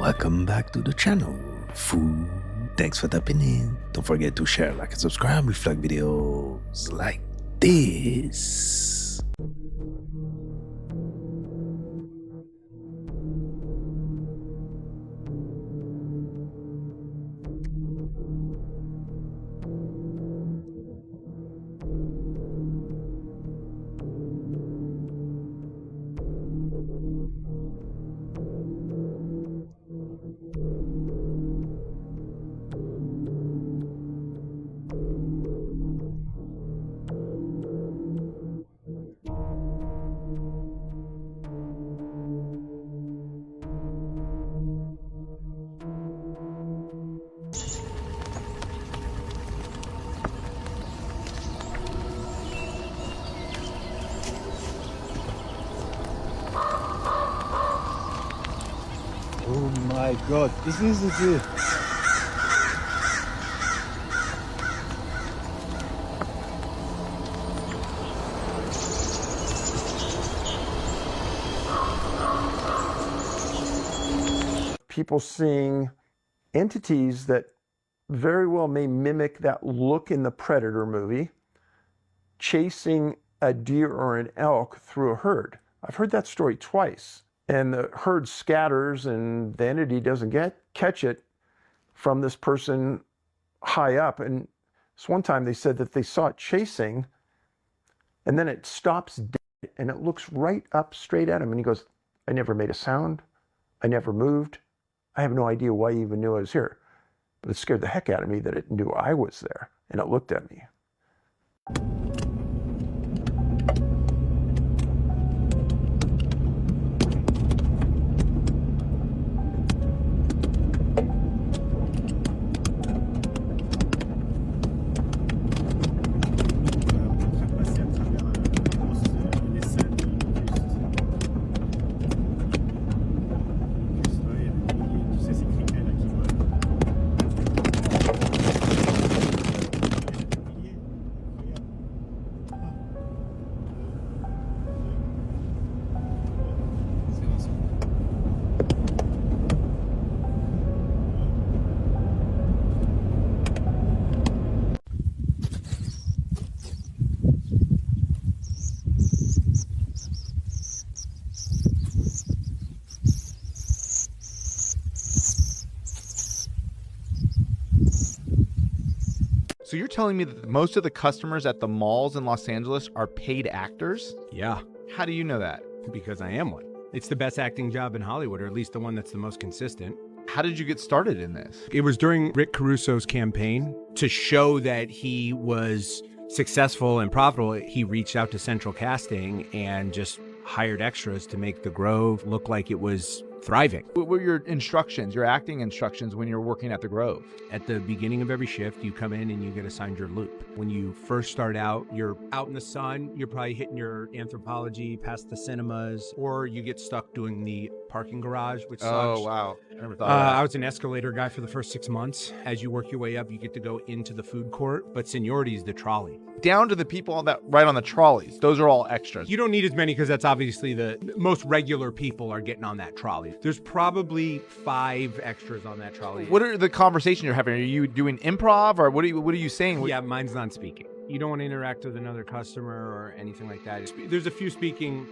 Welcome back to the channel, Fool. Thanks for tapping in. Don't forget to share, like, and subscribe, reflect videos like this. Oh my god, this is it. People seeing entities that very well may mimic that look in the Predator movie, chasing a deer or an elk through a herd. I've heard that story twice. And the herd scatters and the entity doesn't catch it from this person high up. And this one time they said that they saw it chasing and then it stops dead and it looks right up straight at him. And he goes, I never made a sound. I never moved. I have no idea why he even knew I was here. But it scared the heck out of me that it knew I was there and it looked at me. So you're telling me that most of the customers at the malls in Los Angeles are paid actors? Yeah, How do you know that? because I am one. It's the best acting job in Hollywood, or at least the one that's the most consistent. How did you get started in this? It was during Rick Caruso's campaign to show that he was successful and profitable. He reached out to Central Casting and just hired extras to make the Grove look like it was thriving. What were your instructions, your acting instructions when you were working at the Grove? At the beginning of every shift, you come in and you get assigned your loop. When you first start out, you're out in the sun, you're probably hitting your anthropology past the cinemas, or you get stuck doing the parking garage, which sucks. Oh, wow. I never thought of that. I was an escalator guy for the first 6 months. As you work your way up, you get to go into the food court, but seniority is the trolley. Down to the people on that right on the trolleys. Those are all extras. You don't need as many because that's obviously the most regular people are getting on that trolley. There's probably 5 extras on that trolley. What are the conversations you're having? Are you doing improv or what are you saying? Yeah, mine's non-speaking. You don't want to interact with another customer or anything like that. There's a few speaking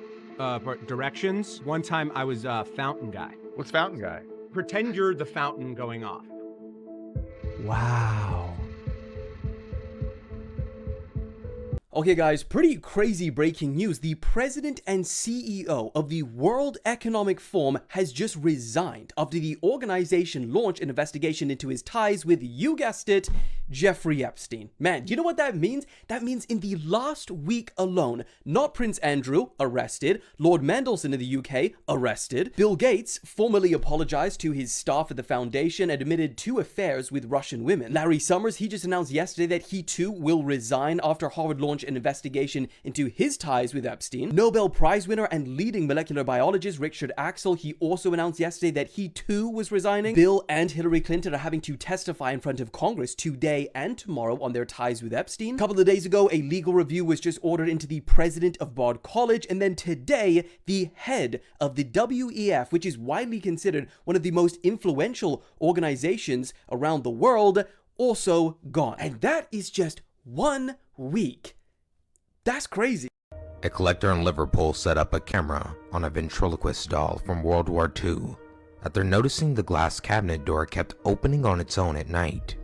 directions. One time I was a fountain guy. What's fountain guy? Pretend you're the fountain going off. Wow. Okay guys, pretty crazy breaking news. The president and CEO of the World Economic Forum has just resigned after the organization launched an investigation into his ties with, you guessed it, Jeffrey Epstein. Man, you know what that means? That means in the last week alone, not Prince Andrew, arrested, Lord Mandelson in the UK, arrested, Bill Gates formally apologized to his staff at the foundation and admitted 2 affairs with Russian women. Larry Summers, he just announced yesterday that he too will resign after Harvard launched launch an investigation into his ties with Epstein. Nobel Prize winner and leading molecular biologist Richard Axel, he also announced yesterday that he too was resigning. Bill and Hillary Clinton are having to testify in front of Congress today and tomorrow on their ties with Epstein. A couple of days ago, a legal review was just ordered into the president of Bard College, and then today, the head of the WEF, which is widely considered one of the most influential organizations around the world, also gone. And that is just 1 week. That's crazy. A collector in Liverpool set up a camera on a ventriloquist doll from World War II after noticing the glass cabinet door kept opening on its own at night.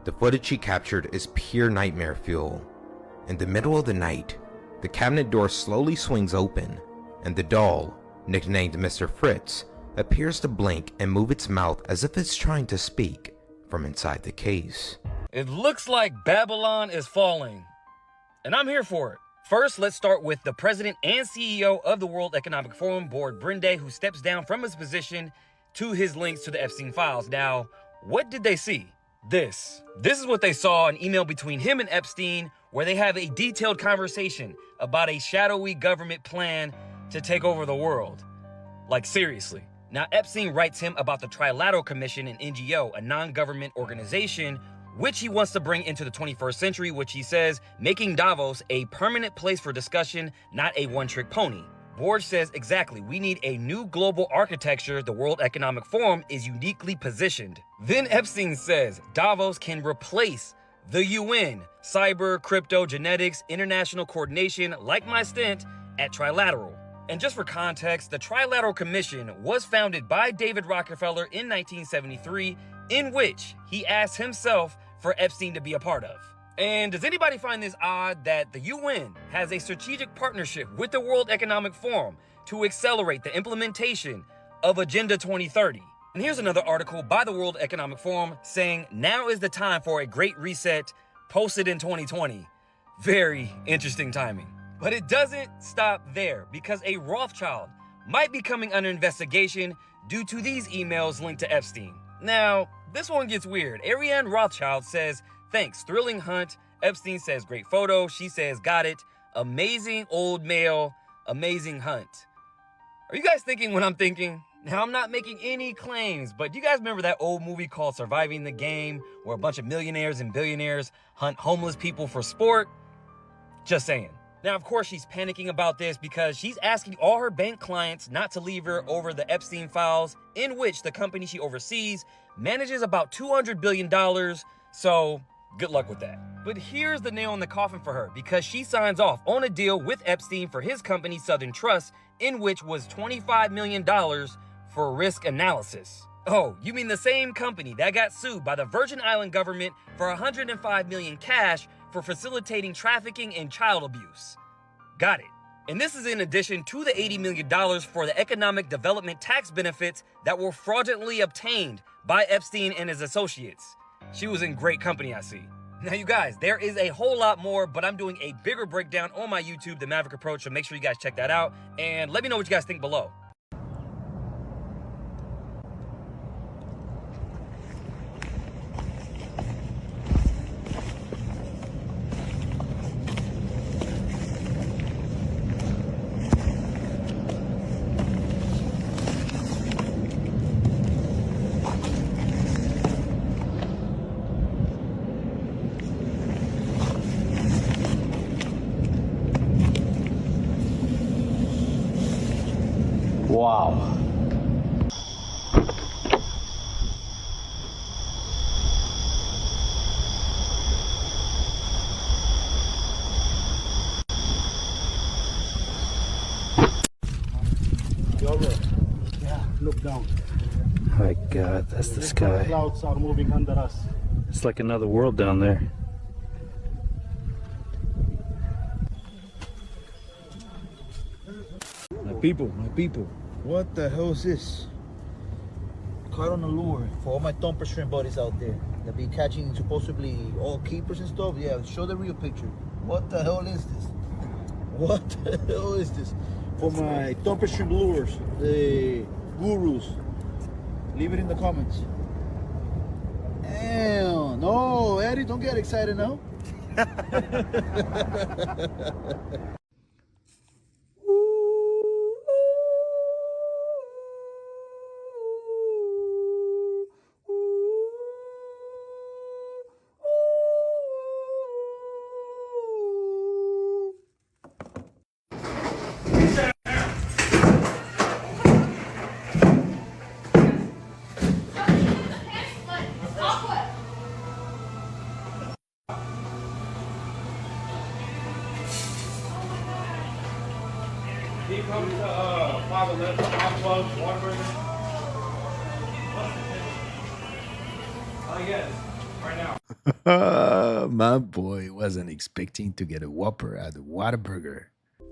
The footage she captured is pure nightmare fuel. In the middle of the night, the cabinet door slowly swings open, and the doll, nicknamed Mr. Fritz, appears to blink and move its mouth as if it's trying to speak from inside the case. It looks like Babylon is falling, and I'm here for it. First, let's start with the president and CEO of the World Economic Forum, Board Brinde, who steps down from his position to his links to the Epstein files. Now, what did they see? This is what they saw, an email between him and Epstein, where they have a detailed conversation about a shadowy government plan to take over the world. Like, seriously. Now, Epstein writes him about the Trilateral Commission, an NGO, a non-government organization, which he wants to bring into the 21st century, which he says, making Davos a permanent place for discussion, not a one-trick pony. Board says, exactly, we need a new global architecture. The World Economic Forum is uniquely positioned. Then Epstein says, Davos can replace the UN, cyber, crypto, genetics, international coordination, like my stint at Trilateral. And just for context, the Trilateral Commission was founded by David Rockefeller in 1973, in which he asked himself for Epstein to be a part of. And does anybody find this odd that the UN has a strategic partnership with the World Economic Forum to accelerate the implementation of Agenda 2030? And here's another article by the World Economic Forum saying, now is the time for a great reset, posted in 2020. Very interesting timing. But it doesn't stop there, because a Rothschild might be coming under investigation due to these emails linked to Epstein. Now, this one gets weird. Ariane Rothschild says, thanks, thrilling hunt. Epstein says, great photo. She says, got it. Amazing old male, amazing hunt. Are you guys thinking what I'm thinking? Now, I'm not making any claims, but do you guys remember that old movie called Surviving the Game, where a bunch of millionaires and billionaires hunt homeless people for sport? Just saying. Now, of course, she's panicking about this because she's asking all her bank clients not to leave her over the Epstein files, in which the company she oversees manages about $200 billion. So good luck with that. But here's the nail in the coffin for her, because she signs off on a deal with Epstein for his company, Southern Trust, in which was $25 million for risk analysis. Oh, you mean the same company that got sued by the Virgin Island government for $105 million cash for facilitating trafficking and child abuse. Got it. And this is in addition to the $80 million for the economic development tax benefits that were fraudulently obtained by Epstein and his associates. She was in great company, I see. Now, you guys, there is a whole lot more, but I'm doing a bigger breakdown on my YouTube, The Maverick Approach, so make sure you guys check that out. And let me know what you guys think below. Wow. Yeah, look down. My God, that's the sky. Clouds are moving under us. It's like another world down there. My people. What the hell is this? Caught on a lure for all my thumper shrimp buddies out there that be catching supposedly all keepers and stuff. Yeah, show the real picture. What the hell is this? What the hell is this? For my thumper shrimp lures, the gurus. Leave it in the comments. Damn, no, Eddie, don't get excited now. He comes to Father Left, Whataburger. Yes, right now. My boy wasn't expecting to get a Whopper at the Whataburger.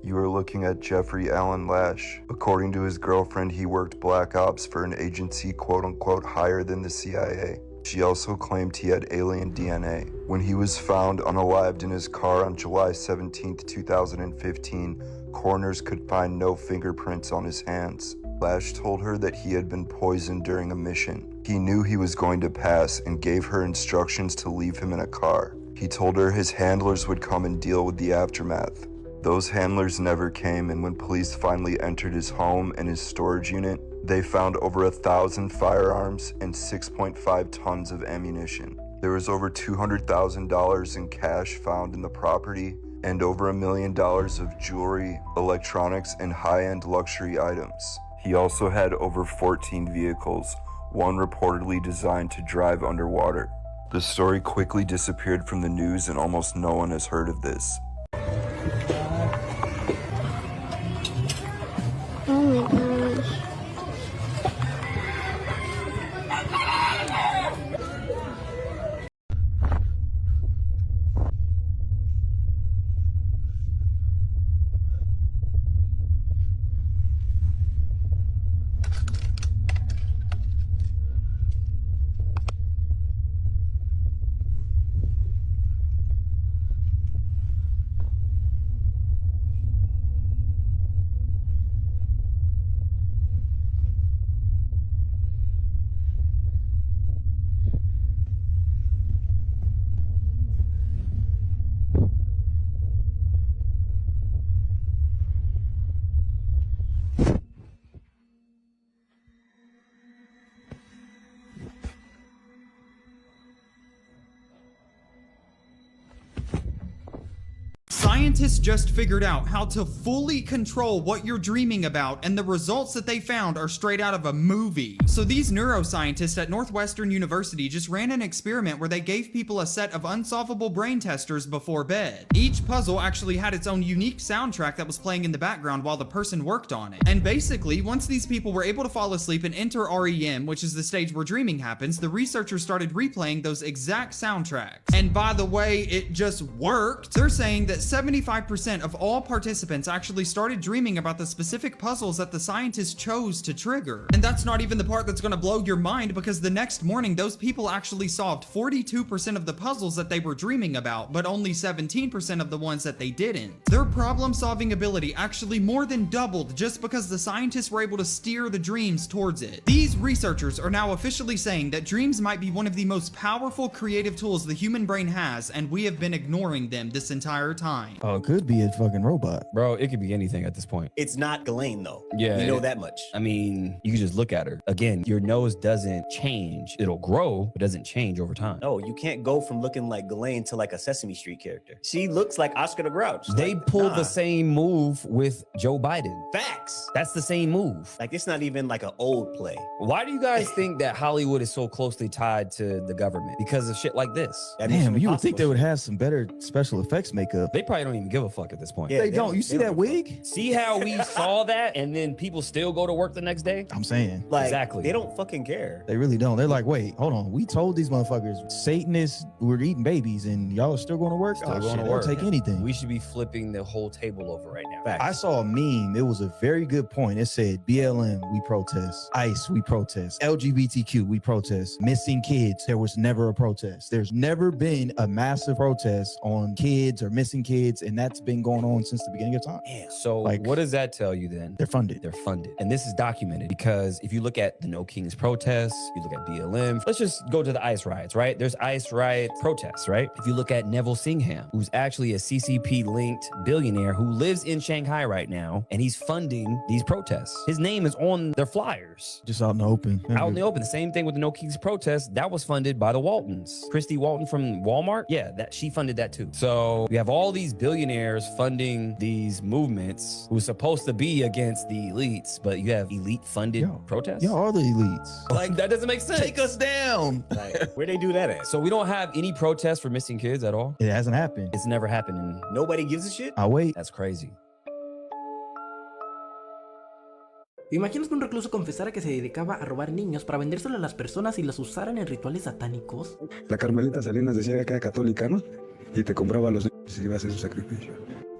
You are looking at Jeffrey Lash. According to his girlfriend, he worked black ops for an agency quote-unquote higher than the CIA. She also claimed he had alien DNA. When he was found unalived in his car on July 17, 2015, coroners could find no fingerprints on his hands. Lash told her that he had been poisoned during a mission. He knew he was going to pass and gave her instructions to leave him in a car. He told her his handlers would come and deal with the aftermath. Those handlers never came, and when police finally entered his home and his storage unit, they found over 1,000 firearms and 6.5 tons of ammunition. There was over $200,000 in cash found in the property and over $1 million of jewelry, electronics, and high-end luxury items. He also had over 14 vehicles, one reportedly designed to drive underwater. The story quickly disappeared from the news and almost no one has heard of this. Oh my gosh. Scientists just figured out how to fully control what you're dreaming about, and the results that they found are straight out of a movie. So these neuroscientists at Northwestern University just ran an experiment where they gave people a set of unsolvable brain testers before bed. Each puzzle actually had its own unique soundtrack that was playing in the background while the person worked on it. And basically, once these people were able to fall asleep and enter REM, which is the stage where dreaming happens, the researchers started replaying those exact soundtracks. And by the way, it just worked. They're saying that 75% of all participants actually started dreaming about the specific puzzles that the scientists chose to trigger. And that's not even the part that's gonna blow your mind, because the next morning, those people actually solved 42% of the puzzles that they were dreaming about, but only 17% of the ones that they didn't. Their problem-solving ability actually more than doubled just because the scientists were able to steer the dreams towards it. These researchers are now officially saying that dreams might be one of the most powerful creative tools the human brain has, and we have been ignoring them this entire time. Oh, it could be a fucking robot. Bro, it could be anything at this point. It's not Ghislaine though. Yeah. You know that much. I mean, you can just look at her. Again, your nose doesn't change. It'll grow, but doesn't change over time. No, you can't go from looking like Ghislaine to like a Sesame Street character. She looks like Oscar the Grouch. They pulled the same move with Joe Biden. Facts. That's the same move. Like, it's not even like an old play. Why do you guys think that Hollywood is so closely tied to the government? Because of shit like this. Damn, you would think they would have some better special effects makeup. They probably don't even give a fuck at this point. Yeah, they don't. You see that wig? See how we saw that and then people still go to work the next day? I'm saying. Like, exactly. They don't fucking care. They really don't. They're like, wait, hold on. We told these motherfuckers Satanists were eating babies and y'all are still going to work? Still going to they'll work. take anything. We should be flipping the whole table over right now. I saw a meme. It was a very good point. It said, BLM, we protest. ICE, we protest. LGBTQ, we protest. Missing kids, there was never a protest. There's never been a massive protest on kids or missing kids. pyramids, and that's been going on since the beginning of time. So Like- what does that tell you then? They're funded. They're funded. And this is documented because if you look at the No Kings protests, you look at BLM, let's just go to the ICE riots, right? There's ICE riot protests, right? If you look at Neville Singham, who's actually a CCP-linked billionaire who lives in Shanghai right now, and he's funding these protests. His name is on their flyers. Just out in the open. Out in the open. The same thing with the No Kings protest. That was funded by the Waltons. Christy Walton from Walmart. Yeah, she funded that too. So we have all these billionaires funding these movements who's supposed to be against the elites, but you have elite funded protests. Y'all are the elites. Like, that doesn't make sense. Take us down. Like, where they do that at? So we don't have any protests for missing kids at all. It hasn't happened. It's never happened. And Nobody gives a shit? I'll wait. that's crazy. ¿Te imaginas que un recluso confesara que se dedicaba a robar niños para vendérselo a las personas y los usaran en rituales satánicos? La Carmelita Salinas decía que era católica, ¿no? Y te compraba a los niños y iba a hacer su sacrificio.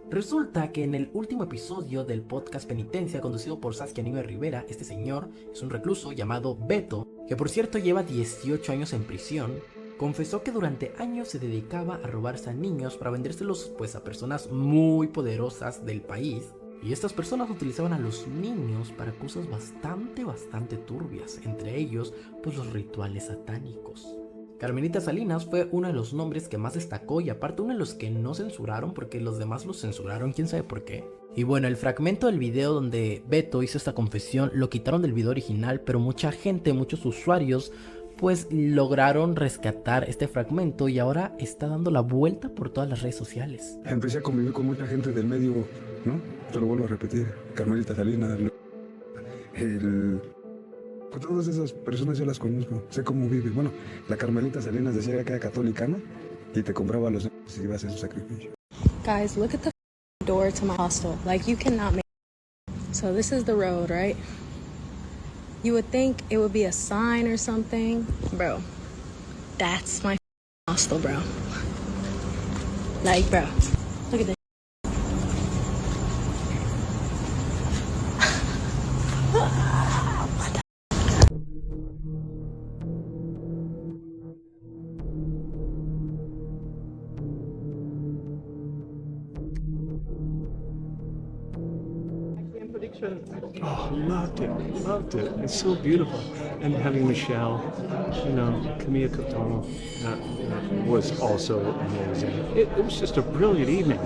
Resulta que en el último episodio del podcast Penitencia, conducido por Saskia Nive Rivera, este señor es un recluso llamado Beto, que por cierto lleva 18 años en prisión, confesó que durante años se dedicaba a robarse a niños para vendérselos pues a personas muy poderosas del país. Y estas personas utilizaban a los niños para cosas bastante turbias, entre ellos pues los rituales satánicos. Carmelita Salinas fue uno de los nombres que más destacó y aparte uno de los que no censuraron porque los demás los censuraron, quién sabe por qué. Y bueno, el fragmento del video donde Beto hizo esta confesión lo quitaron del video original, pero mucha gente, muchos usuarios pues lograron rescatar este fragmento y ahora está dando la vuelta por todas las redes sociales. Empecé a convivir con mucha gente del medio, ¿no? Te lo vuelvo a repetir. Carmelita Salinas, pues todas esas personas yo las conozco, sé cómo vive. Bueno, la Carmelita Salinas decía que era católica, ¿no? Y te compraba a los niños y iba a hacer su sacrificio. Guys, look at the door to my hostel. Like, you cannot make it. So this is the road, right? You would think it would be a sign or something. Bro, that's my hostel, bro. Like, bro, look at this. Oh, loved it. It's so beautiful. And having Michelle, Camilla Capitano, that was also amazing. It was just a brilliant evening,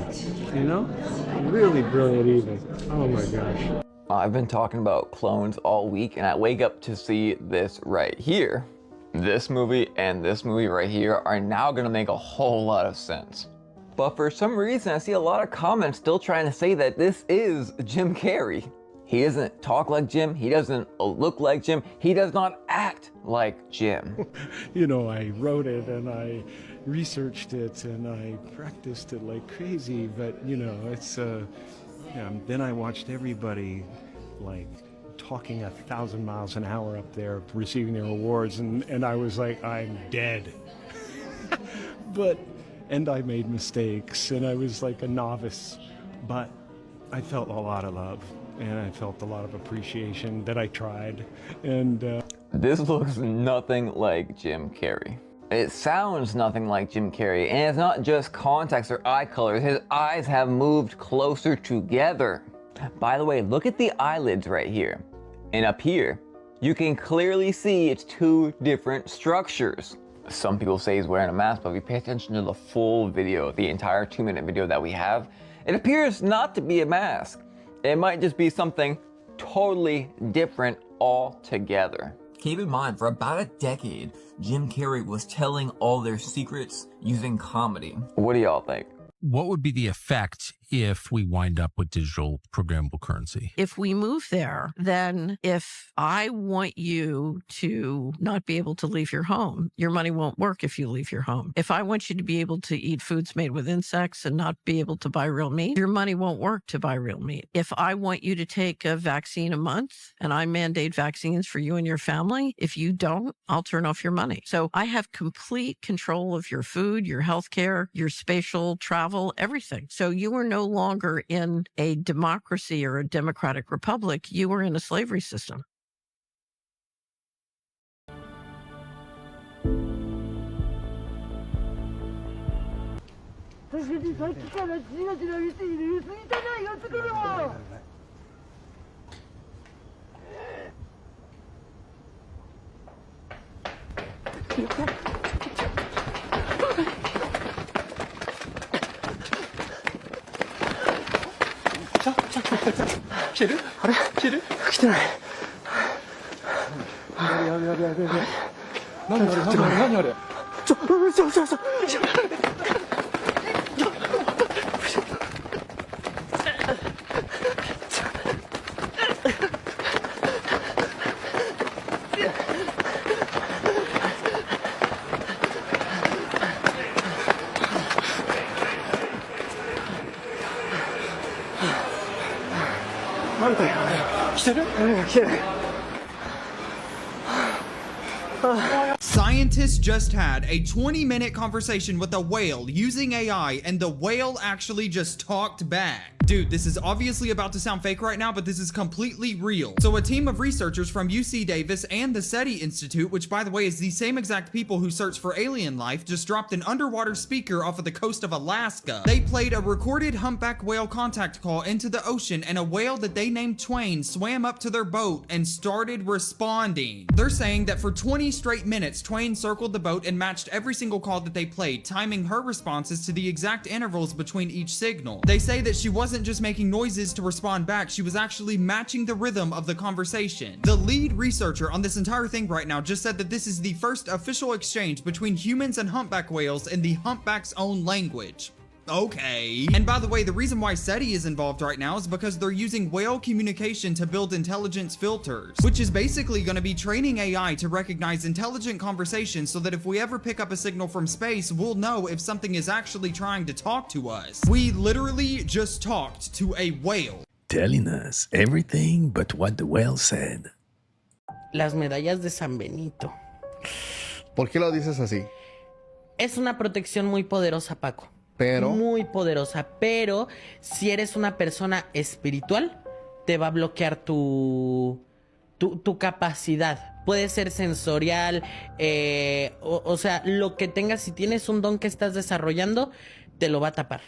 Really brilliant evening. Oh my gosh. I've been talking about clones all week and I wake up to see this right here. This movie and this movie right here are now gonna make a whole lot of sense. But for some reason, I see a lot of comments still trying to say that this is Jim Carrey. He doesn't talk like Jim, he doesn't look like Jim, he does not act like Jim. I wrote it and I researched it and I practiced it like crazy, but it's then I watched everybody like talking 1,000 miles an hour up there receiving their awards and I was like, I'm dead. And I made mistakes and I was like a novice, but I felt a lot of love and I felt a lot of appreciation that I tried. And this looks nothing like Jim Carrey. It sounds nothing like Jim Carrey, and it's not just contacts or eye colors. His eyes have moved closer together. By the way, look at the eyelids right here. And up here, you can clearly see it's two different structures. Some people say he's wearing a mask, but if you pay attention to the full video, the entire 2-minute video that we have, it appears not to be a mask. It might just be something totally different altogether. Keep in mind, for about a decade, Jim Carrey was telling all their secrets using comedy. What do y'all think? What would be the effect if we wind up with digital programmable currency? If we move there, then if I want you to not be able to leave your home, your money won't work if you leave your home. If I want you to be able to eat foods made with insects and not be able to buy real meat, your money won't work to buy real meat. If I want you to take a vaccine a month and I mandate vaccines for you and your family, if you don't, I'll turn off your money. So I have complete control of your food, your healthcare, your spatial travel, everything. So you are no longer in a democracy or a democratic republic. You are in a slavery system. 来てる？あれ？来てる？来てない。やべ。何あれ？ちょ。なんだよ。来てる？来てない。Scientists just had a 20-minute conversation with a whale using AI, and the whale actually just talked back. Dude, this is obviously about to sound fake right now, but this is completely real. So a team of researchers from UC Davis and the SETI Institute, which by the way is the same exact people who search for alien life, just dropped an underwater speaker off of the coast of Alaska. They played a recorded humpback whale contact call into the ocean, and a whale that they named Twain swam up to their boat and started responding. They're saying that for 20 straight minutes, Twain circled the boat and matched every single call that they played, timing her responses to the exact intervals between each signal. They say that she wasn't just making noises to respond back, she was actually matching the rhythm of the conversation. The lead researcher on this entire thing right now just said that this is the first official exchange between humans and humpback whales in the humpback's own language. Okay. And by the way, the reason why SETI is involved right now is because they're using whale communication to build intelligence filters, which is basically going to be training AI to recognize intelligent conversations so that if we ever pick up a signal from space, we'll know if something is actually trying to talk to us. We literally just talked to a whale. Telling us everything but what the whale said. Las medallas de San Benito. ¿Por qué lo dices así? Es una protección muy poderosa, Paco. Pero... Muy poderosa, pero si eres una persona espiritual, te va a bloquear tu capacidad. Puede ser sensorial, o sea, lo que tengas, si tienes un don que estás desarrollando, te lo va a tapar.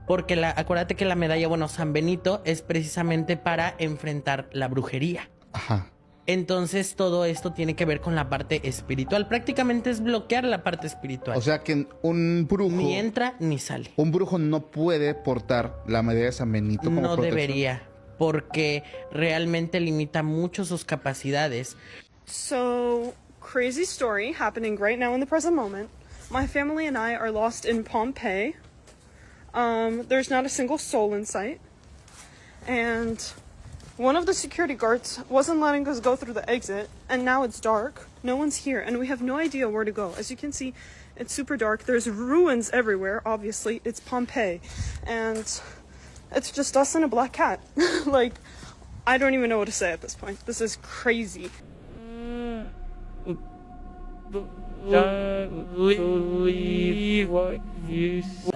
Porque acuérdate que la medalla, bueno, San Benito es precisamente para enfrentar la brujería. Ajá. Entonces todo esto tiene que ver con la parte espiritual. Prácticamente es bloquear la parte espiritual. O sea que un brujo... Ni entra ni sale. Un brujo no puede portar la medalla de San Benito como no protección. Debería, porque realmente limita mucho sus capacidades. So, crazy story happening right now in the present moment. My family and I are lost in Pompeii. There's not a single soul in sight. And... one of the security guards wasn't letting us go through the exit, and now it's dark. No one's here, and we have no idea where to go. As you can see, it's super dark. There's ruins everywhere, obviously. It's Pompeii. And it's just us and a black cat. Like, I don't even know what to say at this point. This is crazy. Believe what you say.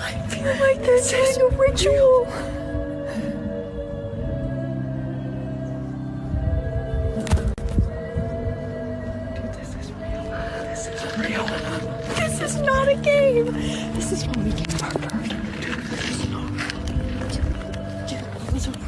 I feel like this is a ritual. Dude, this is real. This is real. This is not a game. This is when we get murdered. Dude, this is not real. Dude, this is real.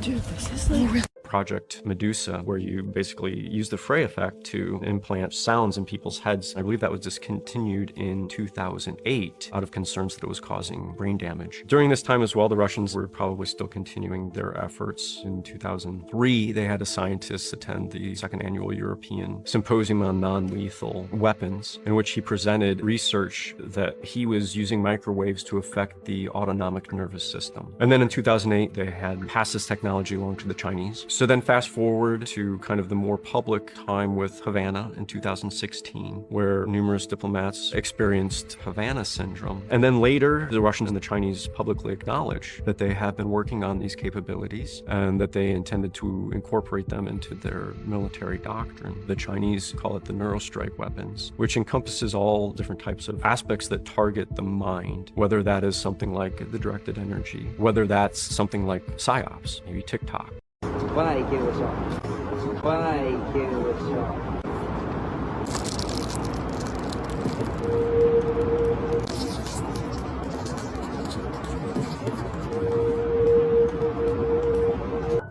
Dude, this is like real. Project Medusa, where you basically use the Frey effect to implant sounds in people's heads. I believe that was discontinued in 2008 out of concerns that it was causing brain damage. During this time as well, the Russians were probably still continuing their efforts. In 2003, they had a scientist attend the second annual European Symposium on Non-Lethal Weapons, in which he presented research that he was using microwaves to affect the autonomic nervous system. And then in 2008, they had passed this technology along to the Chinese. So So then fast forward to kind of the more public time with Havana in 2016, where numerous diplomats experienced Havana syndrome. And then later, the Russians and the Chinese publicly acknowledge that they have been working on these capabilities and that they intended to incorporate them into their military doctrine. The Chinese call it the neurostrike weapons, which encompasses all different types of aspects that target the mind, whether that is something like the directed energy, whether that's something like PSYOPs, maybe TikTok.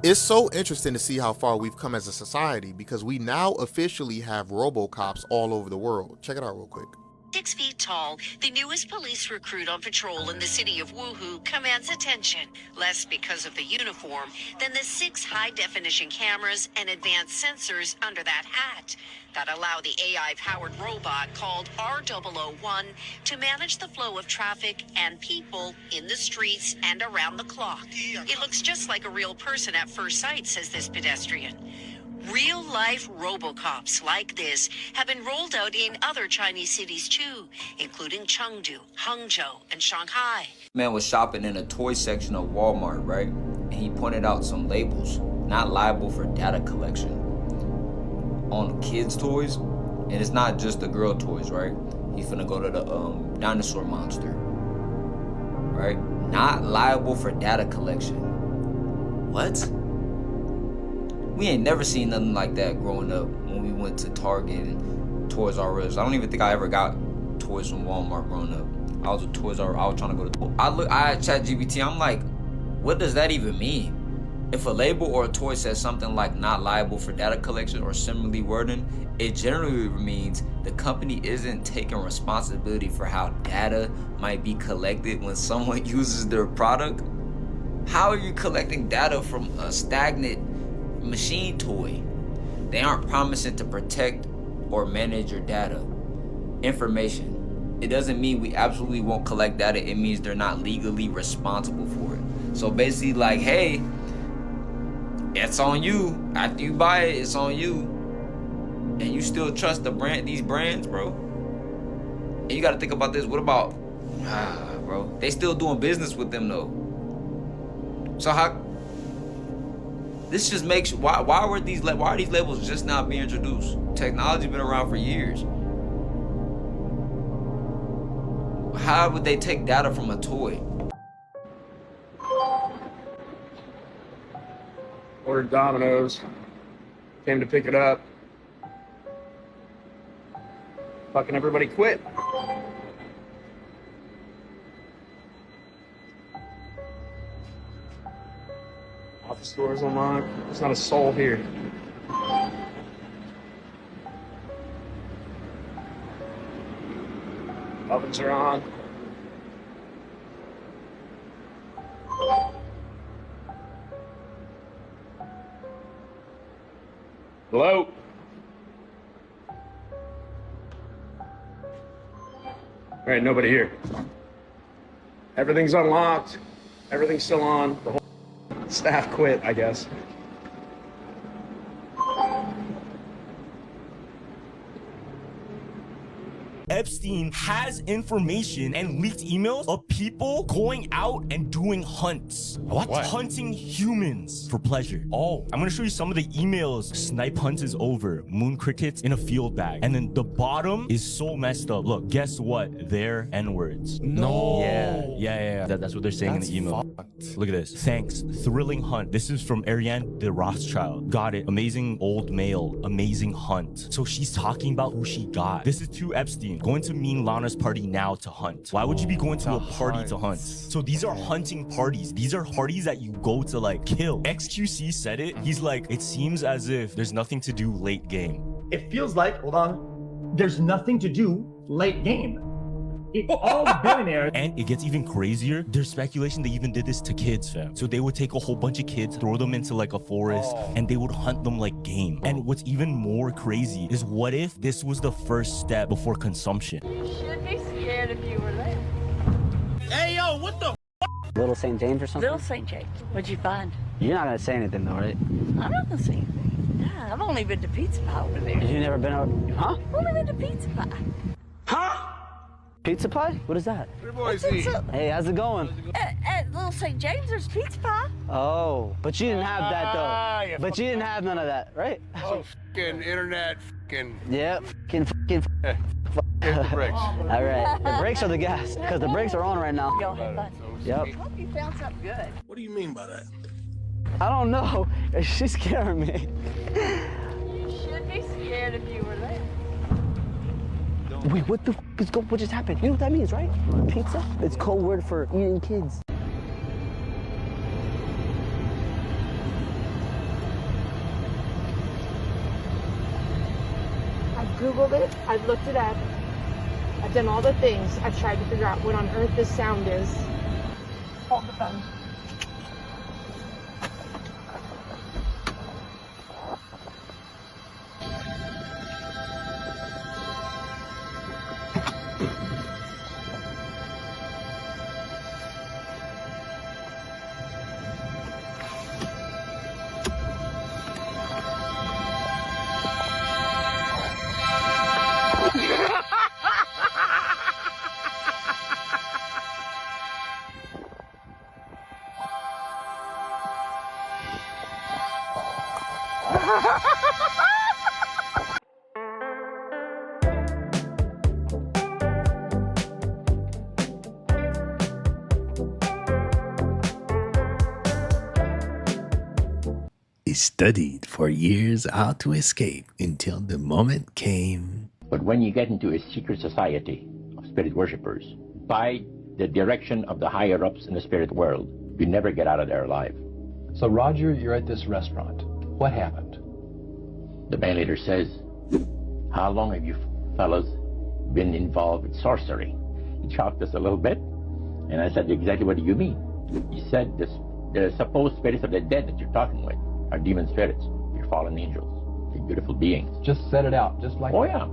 It's so interesting to see how far we've come as a society because we now officially have robocops all over the world. Check it out real quick. 6 feet tall, the newest police recruit on patrol in the city of Wuhu commands attention, less because of the uniform than the 6 high-definition cameras and advanced sensors under that hat that allow the AI-powered robot called R001 to manage the flow of traffic and people in the streets and around the clock. It looks just like a real person at first sight, says this pedestrian. Real-life robocops like this have been rolled out in other Chinese cities too, including Chengdu, Hangzhou, and Shanghai. Man was shopping in a toy section of Walmart, right? And he pointed out some labels, not liable for data collection, on kids' toys. And it's not just the girl toys, right? He finna go to the dinosaur monster, right? Not liable for data collection. What? We ain't never seen nothing like that growing up when we went to Target and Toys R Us. I don't even think I ever got toys from Walmart growing up. I was a Toys R Us. I was trying to go to. I had ChatGPT. I'm like, what does that even mean? If a label or a toy says something like not liable for data collection or similarly wording, it generally means the company isn't taking responsibility for how data might be collected when someone uses their product. How are you collecting data from a stagnant machine toy? They aren't promising to protect or manage your data. Information. It doesn't mean we absolutely won't collect data. It means they're not legally responsible for it. So basically like, hey, it's on you. After you buy it, it's on you. And you still trust these brands, bro? And you gotta think about this. What about, bro? They still doing business with them though. So how, this just makes, why are these labels just now being introduced? Technology been around for years. How would they take data from a toy? Ordered Domino's. Came to pick it up. Fucking everybody quit. Office doors unlocked. There's not a soul here. Ovens are on. Hello? All right, nobody here. Everything's unlocked. Everything's still on. The whole staff quit, I guess. Epstein has information and leaked emails of people going out and doing hunts. What? Hunting humans for pleasure. Oh. I'm gonna show you some of the emails. Snipe hunt is over. Moon crickets in a field bag. And then the bottom is so messed up. Look, guess what? They're N-words. No. Yeah. That's what they're saying in the email. Fucked. Look at this. Thanks. Thrilling hunt. This is from Ariane de Rothschild. Got it. Amazing old male. Amazing hunt. So she's talking about who she got. This is to Epstein. Going to mean Lana's party now to hunt. Why would you be going to a party to hunt? So these are hunting parties. These are parties that you go to like kill. XQC said it. He's like, it seems as if there's nothing to do late game. It feels like, hold on, there's nothing to do late game. It's all billionaires. And it gets even crazier. There's speculation they even did this to kids, fam. So they would take a whole bunch of kids, throw them into like a forest, and they would hunt them like game. And what's even more crazy is what if this was the first step before consumption? You should be scared if you were there. Hey, yo, what the Little St. James or something? Little St. James. What'd you find? You're not gonna say anything though, right? I'm not gonna say anything. Yeah, I've only been to Pizza Pie over there. You never been out? Huh? I've only been to Pizza Pie. Pizza pie? What is that? Hey, how's it going? At Little St. James, there's Pizza Pie. Oh, but you didn't have that though. But you didn't have none of that, right? Oh, f***ing internet, f***ing. Yeah, f***ing. Here's the brakes. All right, the brakes are the gas, because the brakes are on right now. Y'all have fun. Yep. I hope you found something good. What do you mean by that? I don't know. She's scaring me. You should be scared if you were there. Wait, what the what just happened? You know what that means, right? Pizza? It's code word for eating kids. I've Googled it, I've looked it up, I've done all the things. I've tried to figure out what on earth this sound is. Hold the phone. He studied for years how to escape until the moment came. But when you get into a secret society of spirit worshippers, by the direction of the higher-ups in the spirit world, you never get out of there alive. So, Roger, you're at this restaurant. What happened? The man later says, "How long have you fellas been involved with sorcery?" He chopped us a little bit, and I said, "Exactly what do you mean?" He said, the supposed spirits of the dead that you're talking with are demon spirits. You're fallen angels. They're beautiful beings. Just set it out, just like Oh, that. yeah.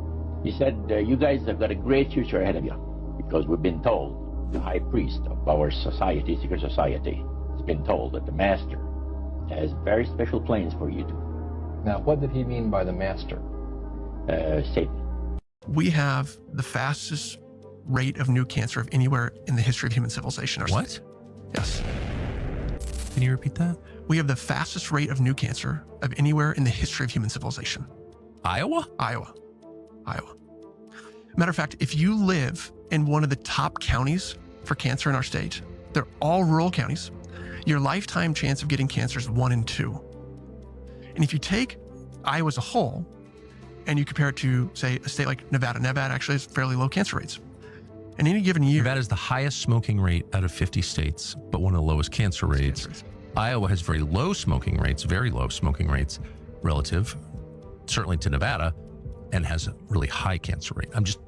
He said, "You guys have got a great future ahead of you, because we've been told, the high priest of our society, secret society, has been told that the master has very special plans for you two." Now, what did he mean by the master? Satan. We have the fastest rate of new cancer of anywhere in the history of human civilization. What? Yes. Can you repeat that? We have the fastest rate of new cancer of anywhere in the history of human civilization. Iowa? Iowa. Matter of fact, if you live in one of the top counties for cancer in our state, they're all rural counties, your lifetime chance of getting cancer is 1 in 2. And if you take Iowa as a whole and you compare it to, say, a state like Nevada, Nevada actually has fairly low cancer rates. In any given year, Nevada is the highest smoking rate out of 50 states, but one of the lowest cancer rates. Iowa has very low smoking rates relative, certainly to Nevada, and has a really high cancer rate. I'm just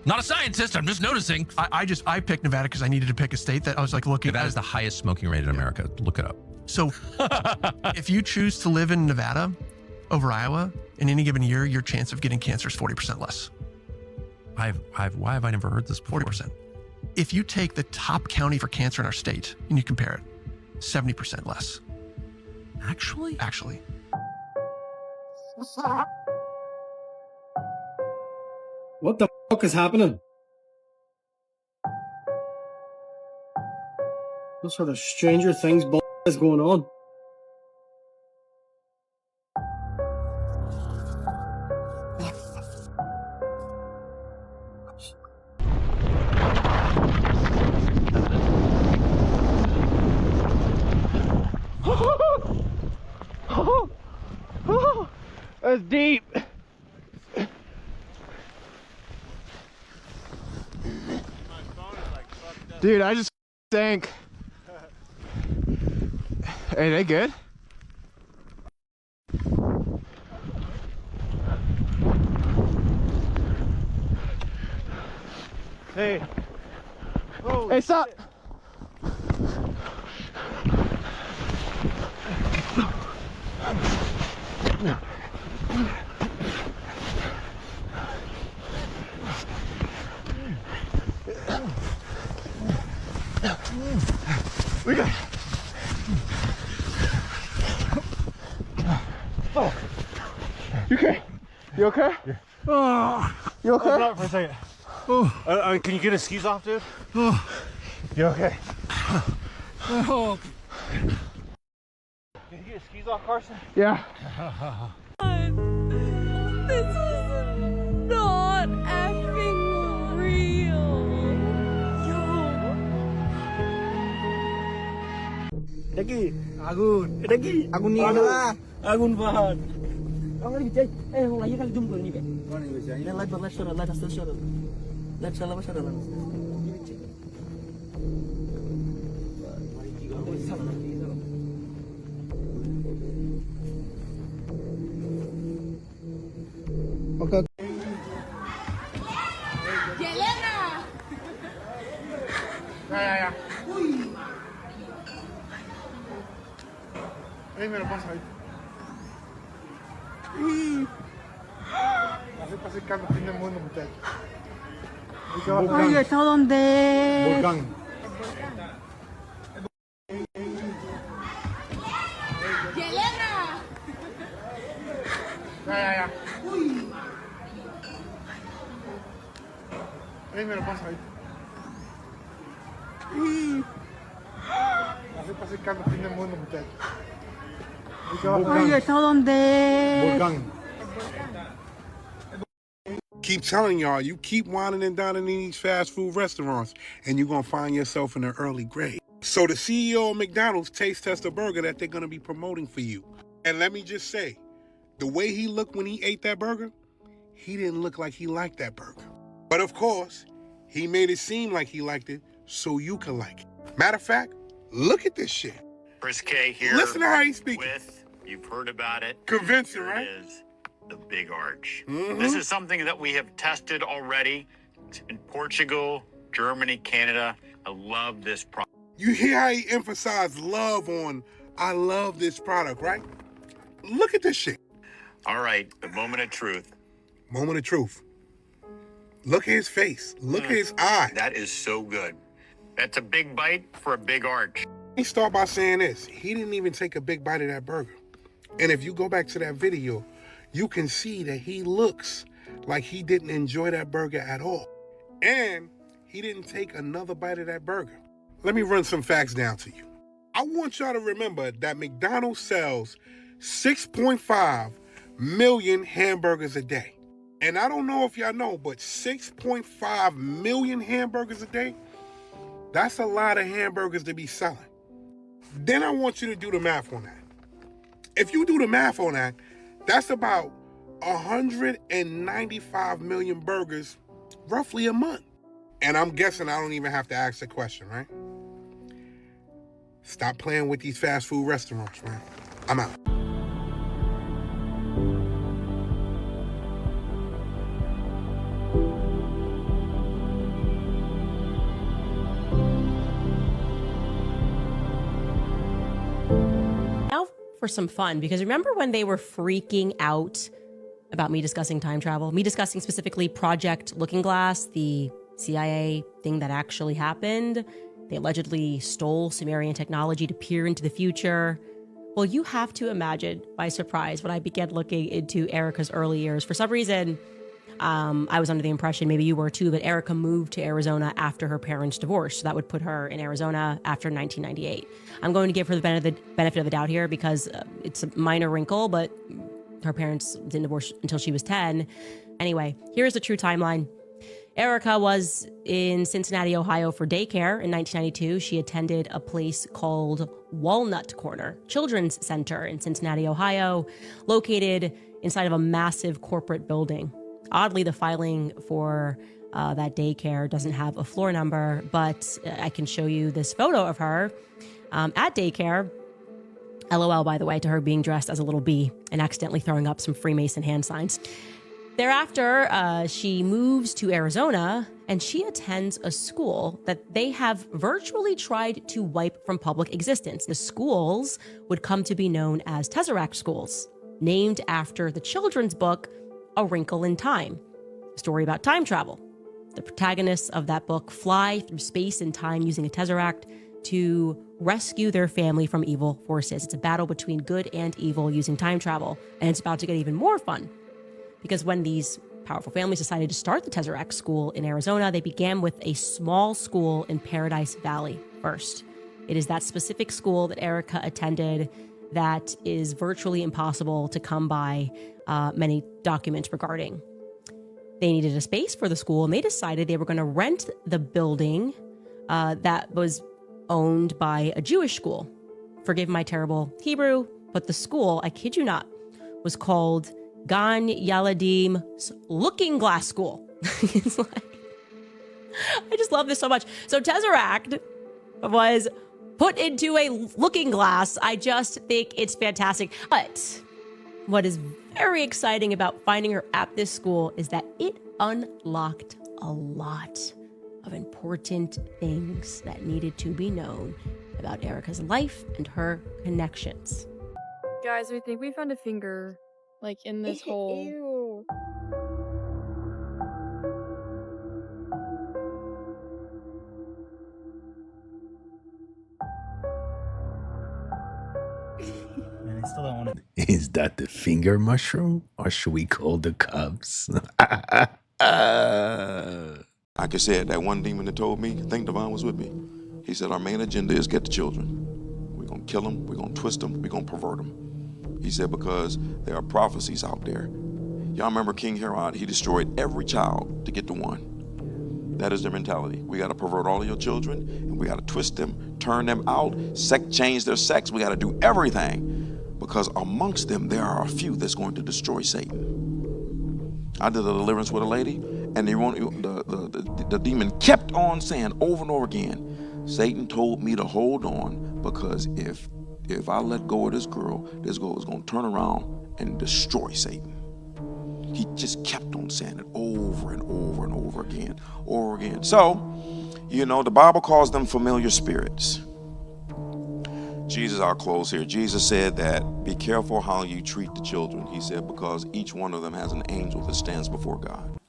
not a scientist. I'm just noticing. I picked Nevada because I needed to pick a state that I was like looking at. Nevada is the highest smoking rate in America. Look it up. So if you choose to live in Nevada over Iowa, in any given year, your chance of getting cancer is 40% less. Why have I never heard this before? 40%. If you take the top county for cancer in our state and you compare it, 70% less. Actually? Actually. What the fuck is happening? What sort of Stranger Things bull is going on? That's deep. Dude, I just sank. Hey, they good? Hey. Hey, stop. We got. Oh. You okay? You okay? Yeah. Oh. You okay? Hold on for a second. Oh. Can you get his skis off, dude? Oh. You okay? Oh. Can you get his skis off, Carson? Yeah. This is not effing real. Dagi, Agun. Dagi, Agun ni lah. Agun Fahad. Kamu lagi cek. Orang lagi kali jumpa ni, Bek. Mana ni bisa? Ini light shuttle, light shuttle. Light shuttle apa shuttle? Ini cek. Mari tiga orang di sana. Okay. Yelena. Ya. Hey, me lo pasa ahí. Así calma, tiene el mundo, muchacho. Oye, ¿está dónde? Volcán. Yelena. Ya. Hey, me lo pasa ahí. Así calma, tiene el mundo, muchacho. Oye, ¿está dónde? Volcán. Keep telling y'all, you keep winding and dining in these fast food restaurants, and you're gonna find yourself in an early grave. So the CEO of McDonald's taste test a burger that they're gonna be promoting for you. And let me just say, the way he looked when he ate that burger, he didn't look like he liked that burger. But of course, he made it seem like he liked it so you could like it. Matter of fact, look at this shit. Chris K here. Listen to how he's speaking. You've heard about it. Convincing, Here right? It is, the big arch. Mm-hmm. This is something that we have tested already in Portugal, Germany, Canada. I love this product. You hear how he emphasized love on, I love this product, right? Look at this shit. All right, the moment of truth. Moment of truth. Look at his face. Look at his eye. That is so good. That's a big bite for a big arch. Let me start by saying this. He didn't even take a big bite of that burger. And if you go back to that video, you can see that he looks like he didn't enjoy that burger at all. And he didn't take another bite of that burger. Let me run some facts down to you. I want y'all to remember that McDonald's sells 6.5 million hamburgers a day. And I don't know if y'all know, but 6.5 million hamburgers a day, that's a lot of hamburgers to be selling. Then I want you to do the math on that. If you do the math on that, that's about 195 million burgers roughly a month. And I'm guessing I don't even have to ask the question, right? Stop playing with these fast food restaurants, man. I'm out. Now for some fun, because remember when they were freaking out about me discussing time travel? Me discussing specifically Project Looking Glass, the CIA thing that actually happened. They allegedly stole Sumerian technology to peer into the future. Well, you have to imagine my surprise when I began looking into Erica's early years. For some reason, I was under the impression, maybe you were too, that Erica moved to Arizona after her parents' divorce. So that would put her in Arizona after 1998. I'm going to give her the benefit of the doubt here because it's a minor wrinkle, but her parents didn't divorce until she was 10. Anyway, here's the true timeline. Erica was in Cincinnati, Ohio for daycare in 1992. She attended a place called Walnut Corner Children's Center in Cincinnati, Ohio, located inside of a massive corporate building. Oddly, the filing for that daycare doesn't have a floor number, but I can show you this photo of her at daycare. LOL, by the way, to her being dressed as a little bee and accidentally throwing up some Freemason hand signs. Thereafter, she moves to Arizona and she attends a school that they have virtually tried to wipe from public existence. The schools would come to be known as Tesseract schools, named after the children's book, A Wrinkle in Time, a story about time travel. The protagonists of that book fly through space and time using a Tesseract to rescue their family from evil forces. It's a battle between good and evil using time travel, and it's about to get even more fun. Because when these powerful families decided to start the Tesseract school in Arizona, they began with a small school in Paradise Valley first. It is that specific school that Erica attended that is virtually impossible to come by many documents regarding. They needed a space for the school, and they decided they were going to rent the building that was owned by a Jewish school. Forgive my terrible Hebrew, but the school, I kid you not, was called Gan Yaladim Looking Glass School. It's like, I just love this so much. So Tesseract was put into a looking glass. I just think it's fantastic. But what is very exciting about finding her at this school is that it unlocked a lot of important things that needed to be known about Erica's life and her connections. Guys, we think we found a finger, like, in this hole. Ew. Man, I still don't want to. Is that the finger mushroom, or should we call the cops? Like I said, that one demon that told me, I think Devon was with me. He said, our main agenda is get the children. We're going to kill them, we're going to twist them, we're going to pervert them. He said, because there are prophecies out there. Y'all remember King Herod? He destroyed every child to get to one. That is their mentality. We got to pervert all of your children, and we got to twist them, turn them out, change their sex. We got to do everything, because amongst them, there are a few that's going to destroy Satan. I did a deliverance with a lady, and the demon kept on saying over and over again, Satan told me to hold on, because if I let go of this girl is going to turn around and destroy Satan. He just kept on saying it over and over and over again, So, the Bible calls them familiar spirits. Jesus, I'll close here. Jesus said that be careful how you treat the children. He said, because each one of them has an angel that stands before God.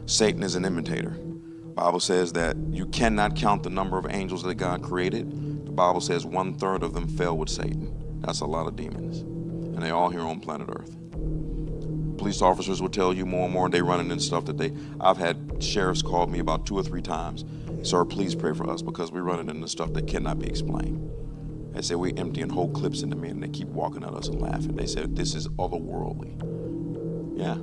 Satan is an imitator. The Bible says that you cannot count the number of angels that God created. The Bible says 1/3 of them fell with Satan. That's a lot of demons. And they're all here on planet Earth. Police officers will tell you more and more, and they running into stuff that I've had sheriffs call me about 2 or 3 times. Sir, please pray for us, because we're running into stuff that cannot be explained. They say we're emptying whole clips into men, and they keep walking at us and laughing. They said this is otherworldly. Yeah.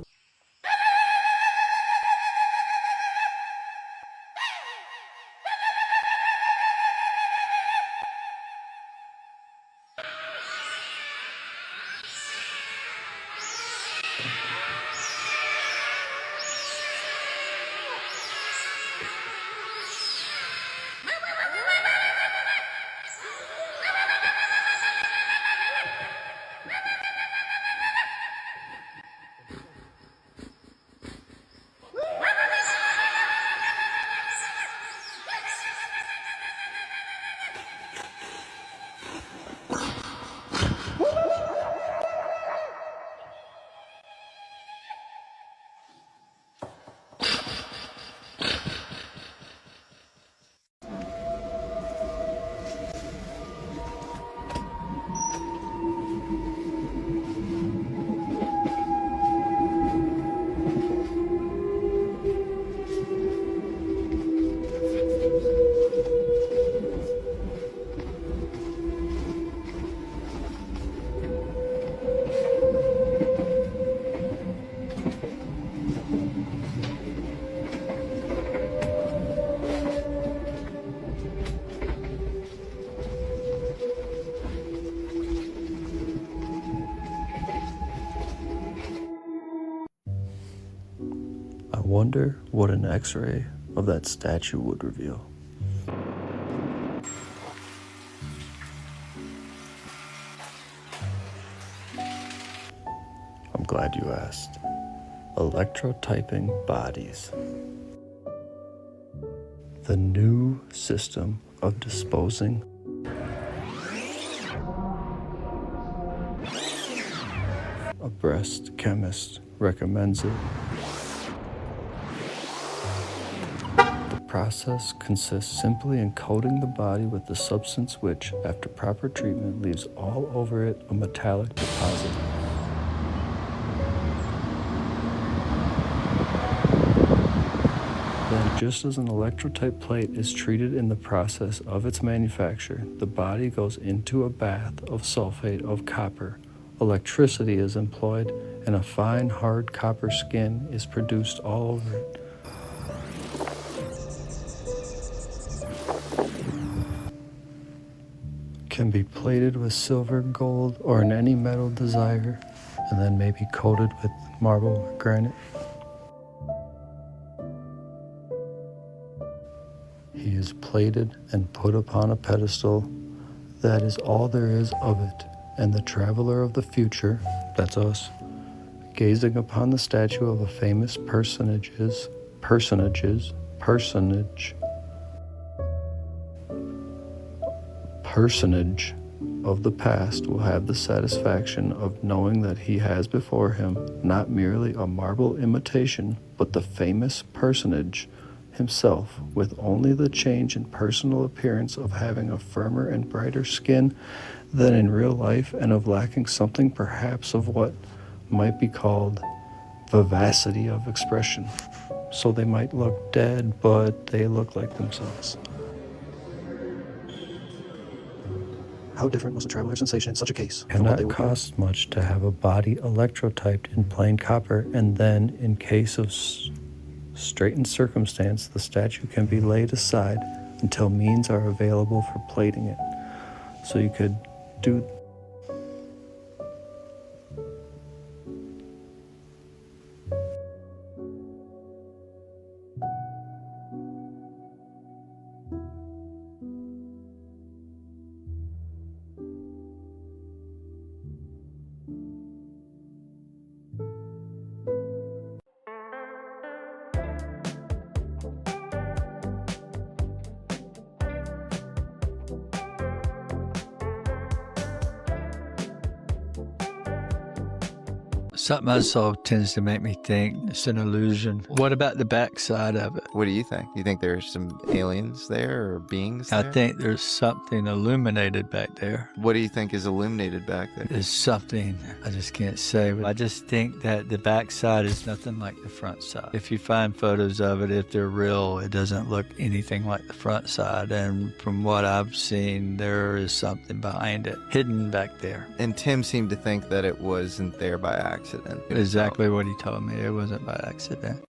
I wonder what an X-ray of that statue would reveal. I'm glad you asked. Electrotyping bodies. The new system of disposing a breast chemist recommends it. process consists simply in coating the body with the substance which, after proper treatment, leaves all over it a metallic deposit. Then, just as an electrotype plate is treated in the process of its manufacture, the body goes into a bath of sulfate of copper. Electricity is employed, and a fine, hard copper skin is produced all over it. Can be plated with silver, gold, or in any metal desired, and then may be coated with marble or granite. He is plated and put upon a pedestal. That is all there is of it. And the traveler of the future, that's us, gazing upon the statue of a famous personage of the past will have the satisfaction of knowing that he has before him not merely a marble imitation, but the famous personage himself, with only the change in personal appearance of having a firmer and brighter skin than in real life, and of lacking something perhaps of what might be called vivacity of expression. So they might look dead, but they look like themselves. How different was the traveler's sensation in such a case? It cannot cost much to have a body electrotyped in plain copper, and then, in case of straitened circumstance, the statue can be laid aside until means are available for plating it. So you could do Something I saw tends to make me think it's an illusion. What about the backside of it? What do you think? You think there's some aliens there or beings there? I think there's something illuminated back there. What do you think is illuminated back there? There's something I just can't say. I just think that the backside is nothing like the front side. If you find photos of it, if they're real, it doesn't look anything like the front side. And from what I've seen, there is something behind it, hidden back there. And Tim seemed to think that it wasn't there by accident. Exactly what he told me. It wasn't by accident.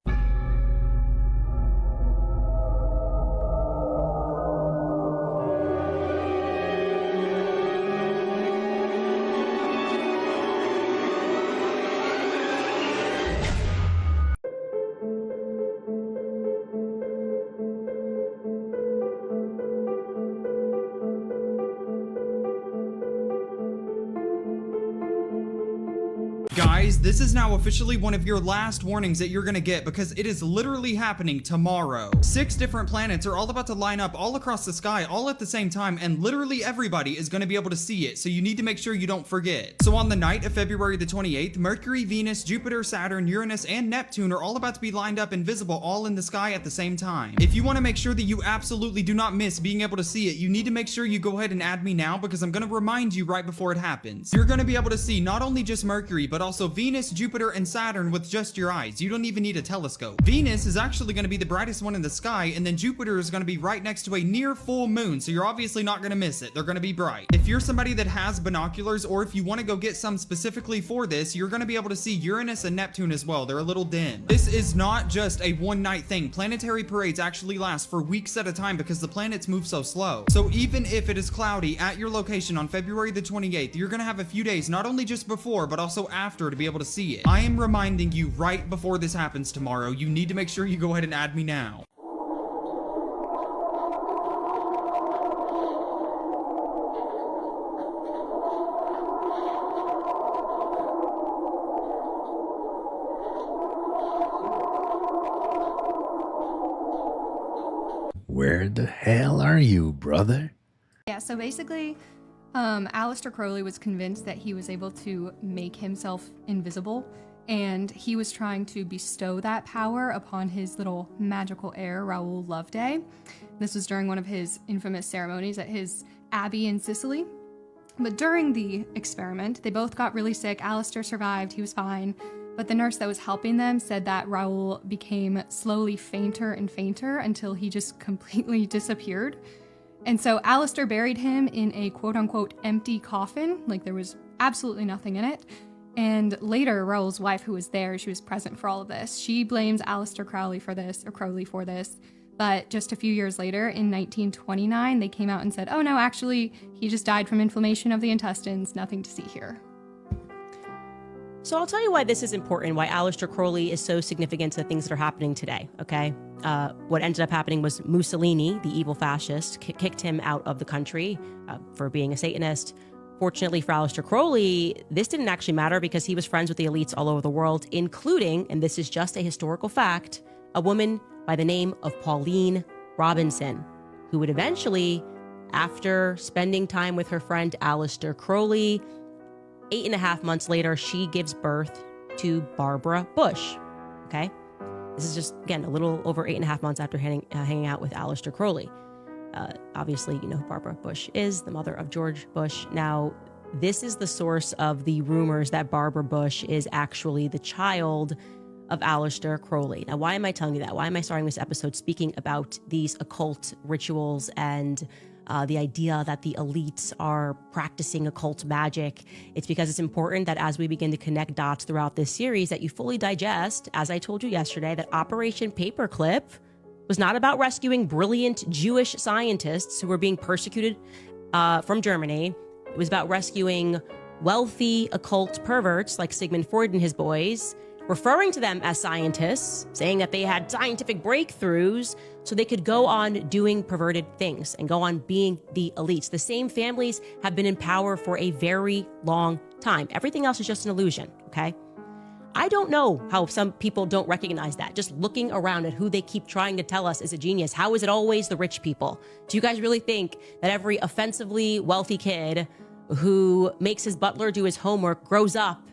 Guys, this is now officially one of your last warnings that you're gonna get, because it is literally happening tomorrow. 6 different planets are all about to line up all across the sky all at the same time, and literally everybody is gonna be able to see it, so you need to make sure you don't forget. So on the night of February the 28th, Mercury, Venus, Jupiter, Saturn, Uranus, and Neptune are all about to be lined up and visible all in the sky at the same time. If you want to make sure that you absolutely do not miss being able to see it, you need to make sure you go ahead and add me now, because I'm gonna remind you right before it happens. You're gonna be able to see not only just Mercury, but also Venus, Jupiter, and Saturn with just your eyes. You don't even need a telescope. Venus is actually going to be the brightest one in the sky, and then Jupiter is going to be right next to a near full moon, so you're obviously not going to miss it. They're going to be bright. If you're somebody that has binoculars, or if you want to go get some specifically for this, you're going to be able to see Uranus and Neptune as well. They're a little dim. This is not just a one-night thing. Planetary parades actually last for weeks at a time because the planets move so slow. So even if it is cloudy at your location on February the 28th, you're going to have a few days, not only just before, but also after, to be able to see it. I am reminding you right before this happens tomorrow. You need to make sure you go ahead and add me now. Where the hell are you, brother? Yeah, so basically, Aleister Crowley was convinced that he was able to make himself invisible and he was trying to bestow that power upon his little magical heir, Raoul Loveday. This was during one of his infamous ceremonies at his abbey in Sicily. But during the experiment, they both got really sick. Aleister survived, he was fine. But the nurse that was helping them said that Raoul became slowly fainter and fainter until he just completely disappeared. And so Aleister buried him in a quote-unquote empty coffin, like there was absolutely nothing in it. And later, Raoul's wife, who was there, she was present for all of this, she blames Aleister Crowley for this. But just a few years later, in 1929, they came out and said, oh no, actually, he just died from inflammation of the intestines, nothing to see here. So I'll tell you why this is important, why Aleister Crowley is so significant to the things that are happening today, okay? What ended up happening was Mussolini, the evil fascist, kicked him out of the country for being a Satanist. Fortunately for Aleister Crowley, this didn't actually matter because he was friends with the elites all over the world, including, and this is just a historical fact, a woman by the name of Pauline Robinson, who would eventually, after spending time with her friend Aleister Crowley, 8.5 months later, she gives birth to Barbara Bush, okay? This is just, again, a little over 8.5 months after hanging out with Aleister Crowley. Obviously, you know who Barbara Bush is, the mother of George Bush. Now, this is the source of the rumors that Barbara Bush is actually the child of Aleister Crowley. Now, why am I telling you that? Why am I starting this episode speaking about these occult rituals and the idea that the elites are practicing occult magic? It's because it's important that as we begin to connect dots throughout this series, that you fully digest, as I told you yesterday, that Operation Paperclip was not about rescuing brilliant Jewish scientists who were being persecuted from Germany. It was about rescuing wealthy occult perverts like Sigmund Freud and his boys, referring to them as scientists, saying that they had scientific breakthroughs so they could go on doing perverted things and go on being the elites. The same families have been in power for a very long time. Everything else is just an illusion, okay? I don't know how some people don't recognize that. Just looking around at who they keep trying to tell us is a genius. How is it always the rich people? Do you guys really think that every offensively wealthy kid who makes his butler do his homework grows up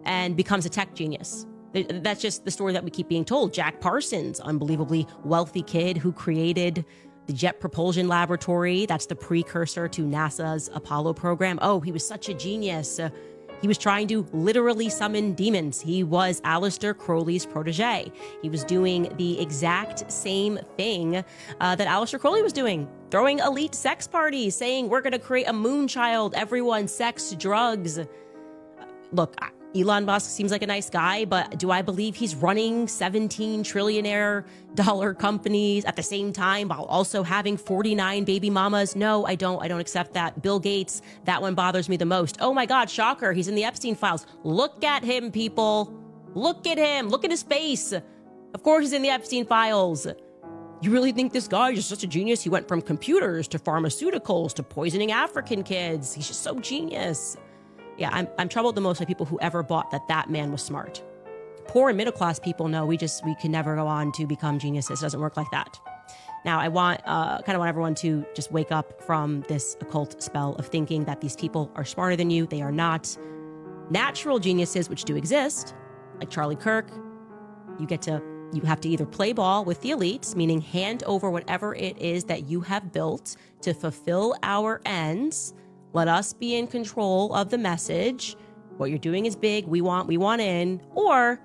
and becomes a tech genius? That's just the story that we keep being told. Jack Parsons, unbelievably wealthy kid who created the Jet Propulsion Laboratory. That's the precursor to NASA's Apollo program. Oh, he was such a genius. He was trying to literally summon demons. He was Aleister Crowley's protege. He was doing the exact same thing that Aleister Crowley was doing, throwing elite sex parties, saying, we're going to create a moon child, everyone, sex, drugs. Look, Elon Musk seems like a nice guy, but do I believe he's running 17 trillionaire dollar companies at the same time while also having 49 baby mamas? No, I don't accept that. Bill Gates, that one bothers me the most. Oh my God, shocker, he's in the Epstein files. Look at him, people. Look at him. Look at his face. Of course he's in the Epstein files. You really think this guy is just such a genius? He went from computers to pharmaceuticals to poisoning African kids. He's just so genius. Yeah, I'm troubled the most by people who ever bought that man was smart. Poor and middle class people know we can never go on to become geniuses. It doesn't work like that. Now, I want everyone to just wake up from this occult spell of thinking that these people are smarter than you. They are not. Natural geniuses, which do exist, like Charlie Kirk, you have to either play ball with the elites, meaning hand over whatever it is that you have built to fulfill our ends. Let us be in control of the message. What you're doing is big. We want in. Or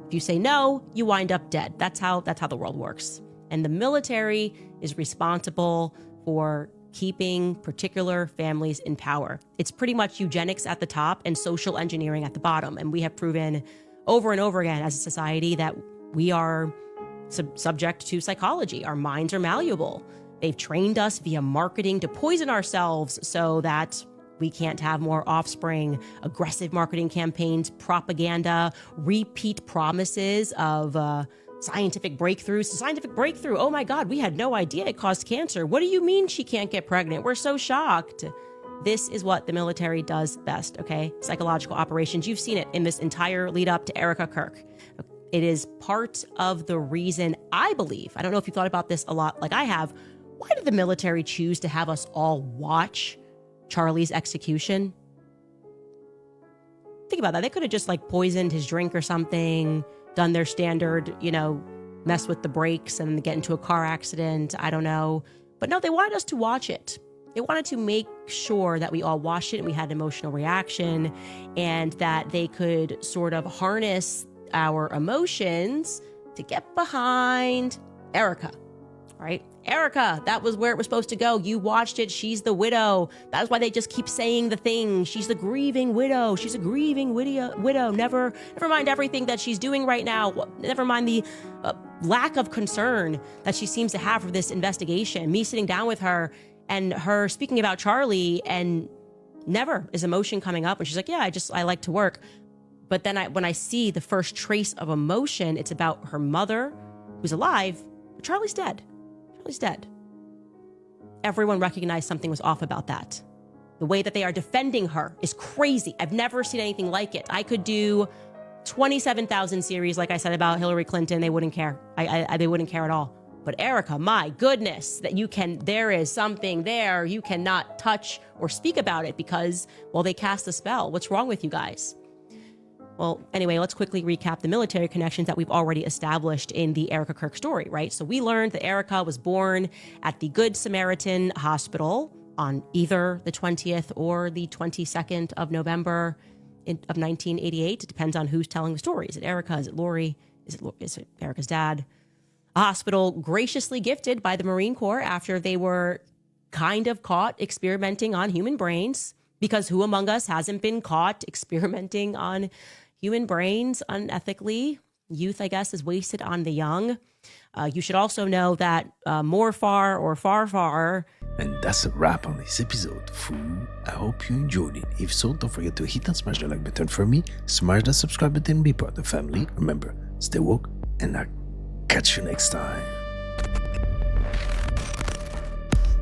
if you say no, you wind up dead. That's how the world works. And the military is responsible for keeping particular families in power. It's pretty much eugenics at the top and social engineering at the bottom. And we have proven over and over again as a society that we are subject to psychology. Our minds are malleable. They've trained us via marketing to poison ourselves so that we can't have more offspring, aggressive marketing campaigns, propaganda, repeat promises of scientific breakthroughs. Scientific breakthrough. Oh my God, we had no idea it caused cancer. What do you mean she can't get pregnant? We're so shocked. This is what the military does best, okay? Psychological operations. You've seen it in this entire lead up to Erica Kirk. It is part of the reason I believe, I don't know if you've thought about this a lot like I have, why did the military choose to have us all watch Charlie's execution? think about that. They could have just like poisoned his drink or something, done their standard, mess with the brakes and get into a car accident. I don't know. But no, they wanted us to watch it. They wanted to make sure that we all watched it and we had an emotional reaction, and that they could sort of harness our emotions to get behind Erica, right? Erica, that was where it was supposed to go. You watched it. She's the widow. That's why they just keep saying the thing. She's the grieving widow. She's a grieving widow. Never mind everything that she's doing right now. Never mind the lack of concern that she seems to have for this investigation. Me sitting down with her and her speaking about Charlie, and never is emotion coming up. And she's like, yeah, I like to work. But then when I see the first trace of emotion, it's about her mother, who's alive, but Charlie's dead. Charlie's dead. Everyone recognized something was off about that. The way that they are defending her is crazy. I've never seen anything like it. I could do 27,000 series, like I said, about Hillary Clinton. They wouldn't care. They wouldn't care at all. But Erica, my goodness, there is something there. You cannot touch or speak about it because, well, they cast a spell. What's wrong with you guys? Well, anyway, let's quickly recap the military connections that we've already established in the Erica Kirk story, right? So we learned that Erica was born at the Good Samaritan Hospital on either the 20th or the 22nd of November of 1988. It depends on who's telling the story. Is it Erica? Is it Lori? Is it Erica's dad? A hospital graciously gifted by the Marine Corps after they were kind of caught experimenting on human brains, because who among us hasn't been caught experimenting on human brains unethically? Youth, I guess, is wasted on the young. You should also know that far. And that's a wrap on this episode, fool. I hope you enjoyed it. If so, don't forget to hit and smash the like button for me, smash the subscribe button and be part of the family. Remember, stay woke, and I'll catch you next time.